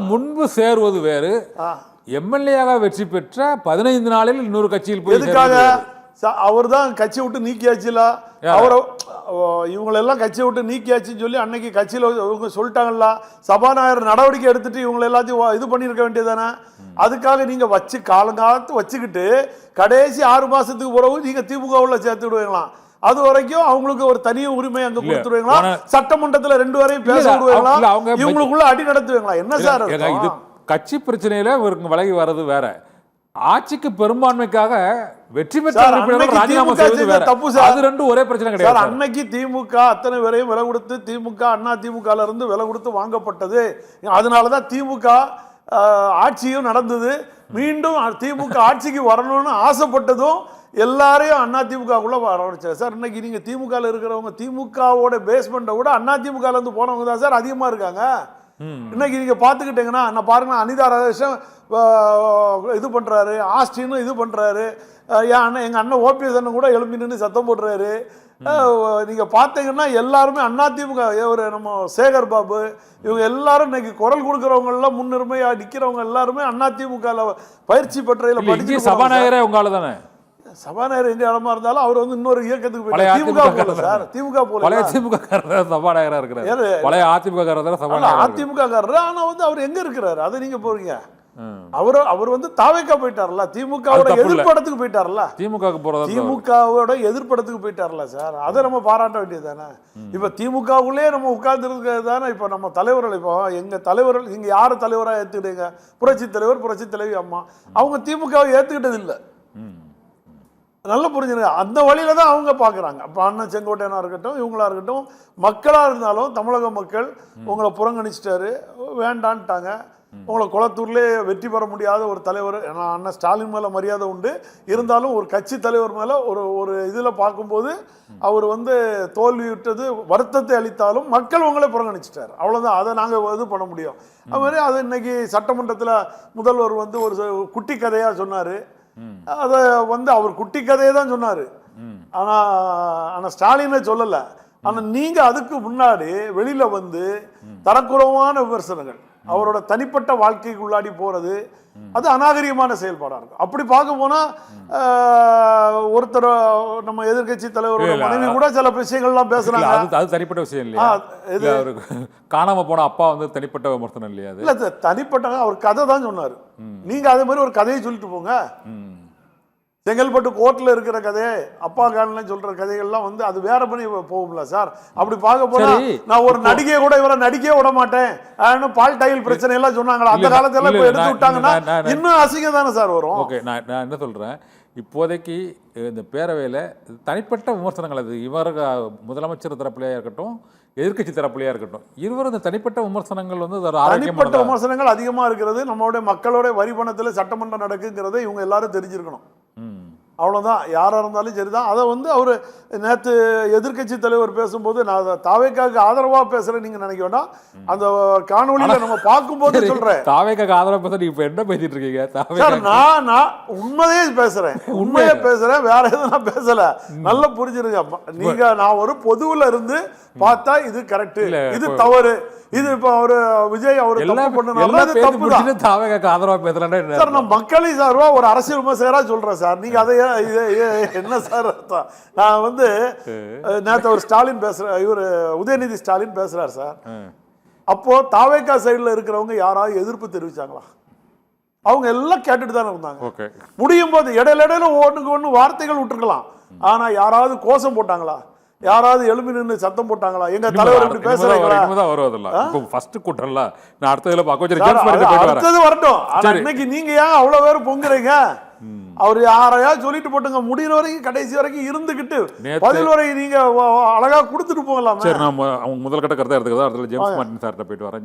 முன்பு சேருவது வேறு. எம்எல்ஏவாக வெற்றி பெற்ற 15 நாளில் இன்னொரு கட்சியில் போய் அவர் தான் கட்சி விட்டு நீக்கியாச்சுல. அவரை இவங்களெல்லாம் கட்சியை விட்டு நீக்கியாச்சுன்னு சொல்லி அன்னைக்கு கட்சியில் இவங்க சொல்லிட்டாங்கல்ல. சபாநாயகர் நடவடிக்கை எடுத்துட்டு இவங்களை எல்லாத்தையும் இது பண்ணியிருக்க வேண்டியதானே. அதுக்காக நீங்க வச்சு காலங்காலத்து வச்சுக்கிட்டு கடைசி 6 மாசத்துக்கு பிறகு நீங்க திமுகவுல சேர்த்து விடுவீங்களாம். அது வரைக்கும் அவங்களுக்கு ஒரு தனி உரிமை அங்க கொடுத்துருவீங்களா? சட்டமன்றத்துல 2 வரையும் பேச விடுவீங்களா? இவங்களுக்குள்ள அடி நடத்துவீங்களா? என்ன சார் இது? கட்சி பிரச்சனையில இவருக்கு விலகி வர்றது வேற, ஆட்சிக்கு பெரும்பான்மைக்காக வெற்றி பெற்ற ராஜினாமா செய்வது வேற. அது ரெண்டும் ஒரே பிரச்சனை கிடையாது. அன்னைக்கு திமுக அத்தனை பேரையும் விலை கொடுத்து திமுக அண்ணா திமுகல இருந்து விலை கொடுத்து வாங்கப்பட்டது. அதனாலதான் திமுக ஆட்சியும் நடந்தது. மீண்டும் திமுக ஆட்சிக்கு வரணும்னு ஆசைப்பட்டதும் எல்லாரையும் அண்ணா திமுகக்குள்ள வரவழைச்சார் சார். இன்னைக்கு நீங்க திமுக இருக்கிறவங்க திமுகவோட பேஸ்மெண்ட்டை விட அண்ணா திமுக இருந்து போனவங்க தான் சார் அதிகமா இருக்காங்க. இன்னைக்கு நீங்க பாத்துக்கிட்டீங்கன்னா நான் பாருங்க, அனிதா ராஜேஷன் இது பண்றாரு, ஆஸ்டினும் இது பண்றாரு, எங்க அண்ணன் ஓபிஎஸ் அண்ணன் கூட எழுப்பி நின்று சத்தம் போடுறாரு. நீங்க பாத்தீங்கன்னா எல்லாருமே அதிமுக, ஒரு நம்ம சேகர் பாபு இவங்க எல்லாரும் இன்னைக்கு குரல் கொடுக்கறவங்க எல்லாம் முன்னுரிமையா நிக்கிறவங்க எல்லாருமே அதிமுக பயிற்சி பெற்றையில படிச்சு. சபாநாயகரே உங்களால தானே? சபாநாயகர் எந்த இடமா இருந்தாலும் அவர் வந்து இன்னொரு இயக்கத்துக்கு போய் திமுக சார். திமுக போல பழைய திமுக சபாநாயகரா இருக்கிறாரு, பழைய அதிமுக அதிமுக காரர். ஆனா வந்து அவர் எங்க இருக்கிறாரு அதை நீங்க போறீங்க. அவர் வந்து தாவேக்கா போயிட்டார்ல, திமுகவோட எதிர்ப்படத்துக்கு போயிட்டார்ல, திமுகவோட எதிர்ப்படத்துக்கு போயிட்டார்ல சார். அதை நம்ம பாராட்ட வேண்டியது தானே. இப்ப திமுகவுள்ளே நம்ம உட்கார்ந்து இருக்கிறது தானே. இப்ப நம்ம தலைவர்கள், இப்போ எங்க தலைவர்கள் நீங்க யாரு தலைவரா ஏத்துக்கிட்டீங்க? புரட்சி தலைவர், புரட்சி தலைவி அம்மா. அவங்க திமுகவை ஏத்துக்கிட்டது இல்லை. நல்லா புரிஞ்சுங்க. அந்த வழியில தான் அவங்க பாக்குறாங்க. அப்ப அண்ணன் செங்கோட்டையனா இருக்கட்டும், இவங்களா இருக்கட்டும், மக்களா இருந்தாலும் தமிழக மக்கள் உங்களை புறங்கணிச்சிட்டாரு, வேண்டான்ட்டாங்க. உங்களை குளத்தூர்லே வெற்றி பெற முடியாத ஒரு தலைவர். ஏன்னா அண்ணன் ஸ்டாலின் மேல மரியாதை உண்டு, இருந்தாலும் ஒரு கட்சி தலைவர் மேல ஒரு இதுல பார்க்கும்போது அவர் வந்து தோல்வி விட்டது வருத்தத்தை அளித்தாலும் மக்கள் உங்களே புறங்கணிச்சிட்டாரு. அவ்வளவுதான். அதை நாங்க இது பண்ண முடியும். அது மாதிரி அது இன்னைக்கு சட்டமன்றத்துல முதல்வர் வந்து ஒரு குட்டி கதையா சொன்னாரு. அத வந்து அவர் குட்டி கதையை தான் சொன்னாரு. ஆனா ஸ்டாலினே சொல்லல. ஆனா நீங்க அதுக்கு முன்னாடி வெளியில வந்து தரக்குறைவான விமர்சனங்கள், அவரோட தனிப்பட்ட வாழ்க்கைக்கு உள்ளாடி போறது, அது அநாகரிகமான செயல்பாடா இருக்கும். அப்படி பார்க்க போனா ஒருத்தர் நம்ம எதிர்கட்சி தலைவரோட மனைவி கூட சில விஷயங்கள்லாம் பேசுறாங்க. அது தனிப்பட்ட விஷயம் இல்லையா? காணாம போன அப்பா வந்து தனிப்பட்ட விமர்சனம் இல்லையா? இல்ல, தனிப்பட்ட அவர் கதை தான் சொன்னாரு. நீங்க அதே மாதிரி ஒரு கதையை சொல்லிட்டு போங்க. செங்கல்பட்டு கோர்ட்ல இருக்கிற கதையை அப்பா காணல சொல்ற கதைகள்லாம் வந்து அது வேற பண்ணி போகும்ல சார். அப்படி பார்க்க போனா நான் ஒரு நடிகை கூட இவரை நடிக்கவே விட மாட்டேன், பால் டைல் பிரச்சனை எல்லாம் சொன்னாங்களா அந்த காலத்துல எடுத்து விட்டாங்கன்னா இன்னும் அசிங்கம் தானே சார் வரும். ஓகே, நான் என்ன சொல்றேன், இப்போதைக்கு இந்த பேரவையில் தனிப்பட்ட விமர்சனங்கள், அது இவர் முதலமைச்சர் தரப்புலையா இருக்கட்டும், எதிர்கட்சி தரப்புலையா இருக்கட்டும், இருவரும் இந்த தனிப்பட்ட விமர்சனங்கள் வந்து தனிப்பட்ட விமர்சனங்கள் அதிகமா இருக்கிறது. நம்மளுடைய மக்களுடைய வரி பணத்தில் சட்டமன்றம் நடக்குங்கிறத இவங்க எல்லாரும் தெரிஞ்சிருக்கணும். அவ்வளோதான். யாராக இருந்தாலும் சரிதான். அதை வந்து அவர் நேற்று எதிர்கட்சி தலைவர் பேசும்போது நான் தாவேக்காவுக்கு ஆதரவாக பேசுகிறேன் நீங்கள் நினைக்க வேண்டாம். அந்த காணொலியில் நம்ம பார்க்கும்போது சொல்கிறேன், தாவேக்காவுக்கு ஆதரவாக பேச நீங்கள் இப்போ என்ன பேசிட்டு இருக்கீங்க? சார் நான் உண்மையே பேசுகிறேன், உண்மையே பேசுகிறேன், வேற எதுவும் நான் பேசலை. நல்லா புரிஞ்சிருங்க. நீங்கள் நான் ஒரு பொதுவில் இருந்து பார்த்தா இது கரெக்டு, இது தவறு, இது இப்போ அவரு விஜய் அவரு தப்பு பண்ணனால தப்பு தான். தாவேக்காவுக்கு ஆதரவாக பேசுகிறேன் சார். நான் மக்களை சார்பாக ஒரு அரசியல் விமர்சகராக சொல்கிறேன் சார். நீங்கள் அதை என்ன சார் அர்த்தம்? நான் வந்து நேற்று ஒரு ஸ்டாலின் பேசுற, இவர் உதயநிதி ஸ்டாலின் பேசுறாரு சார். அப்போ தாவேக்கா சைடுல இருக்கிறவங்க யாராவது எதிர்ப்பு தெரிவிச்சாங்களா? அவங்க எல்லாம் கேட்டுட்டு தானே இருந்தாங்க. முடியும் போது இடையில ஒண்ணுக்கு ஒண்ணு வார்த்தைகள் விட்டுருக்கலாம். ஆனா யாராவது கோஷம் போட்டாங்களா? யாராவது எழுப்பி நின்று சத்தம் போட்டாங்களா? எங்க தலைவர் இப்படி பேசுறாங்களா? அடுத்தது வரட்டும். ஆனா இன்னைக்கு நீங்க ஏன் அவ்வளவு பேர் பொங்குறீங்க? அவர் யாரையா சொல்லிட்டு போட்டுங்க, முடிகிற வரைக்கும் கடைசி வரைக்கும் இருந்துகிட்டு பதில் வரை நீங்க அழகா கொடுத்துட்டு போகலாம். முதல் கட்ட கருத்தை எடுத்துக்கிறதா. அடுத்த ஜேம்ஸ் மார்டின் சார்ட்ட போயிட்டு வரேன்.